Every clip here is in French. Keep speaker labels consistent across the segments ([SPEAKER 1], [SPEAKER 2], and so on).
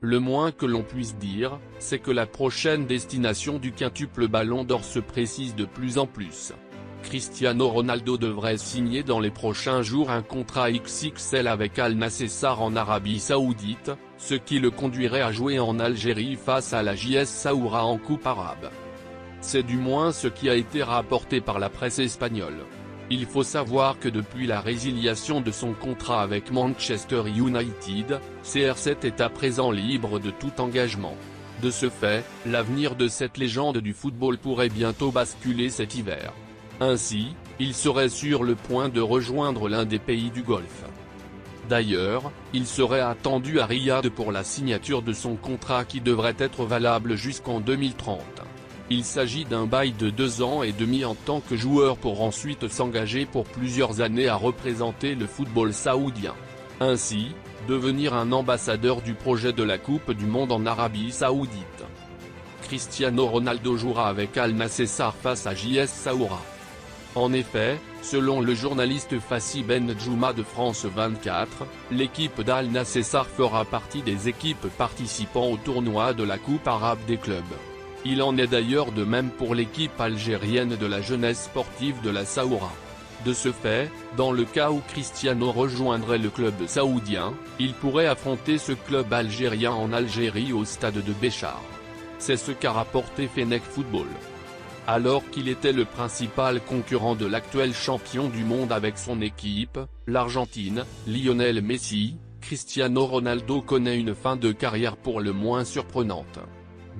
[SPEAKER 1] Le moins que l'on puisse dire, c'est que la prochaine destination du quintuple Ballon d'Or se précise de plus en plus. Cristiano Ronaldo devrait signer dans les prochains jours un contrat XXL avec Al Nassr en Arabie Saoudite, ce qui le conduirait à jouer en Algérie face à la JS Saoura en Coupe arabe. C'est du moins ce qui a été rapporté par la presse espagnole. Il faut savoir que depuis la résiliation de son contrat avec Manchester United, CR7 est à présent libre de tout engagement. De ce fait, l'avenir de cette légende du football pourrait bientôt basculer cet hiver. Ainsi, il serait sur le point de rejoindre l'un des pays du Golfe. D'ailleurs, il serait attendu à Riyad pour la signature de son contrat qui devrait être valable jusqu'en 2030. Il s'agit d'un bail de 2 ans et demi en tant que joueur pour ensuite s'engager pour plusieurs années à représenter le football saoudien. Ainsi, devenir un ambassadeur du projet de la Coupe du Monde en Arabie Saoudite. Cristiano Ronaldo jouera avec Al Nassr face à JS Saoura. En effet, selon le journaliste Fassi Benjouma de France 24, l'équipe d'Al Nassr fera partie des équipes participant au tournoi de la Coupe arabe des clubs. Il en est d'ailleurs de même pour l'équipe algérienne de la jeunesse sportive de la Saoura. De ce fait, dans le cas où Cristiano rejoindrait le club saoudien, il pourrait affronter ce club algérien en Algérie au stade de Béchar. C'est ce qu'a rapporté Fennec Football. Alors qu'il était le principal concurrent de l'actuel champion du monde avec son équipe, l'Argentine, Lionel Messi, Cristiano Ronaldo connaît une fin de carrière pour le moins surprenante.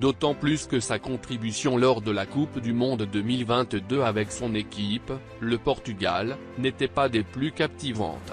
[SPEAKER 1] D'autant plus que sa contribution lors de la Coupe du Monde 2022 avec son équipe, le Portugal, n'était pas des plus captivantes.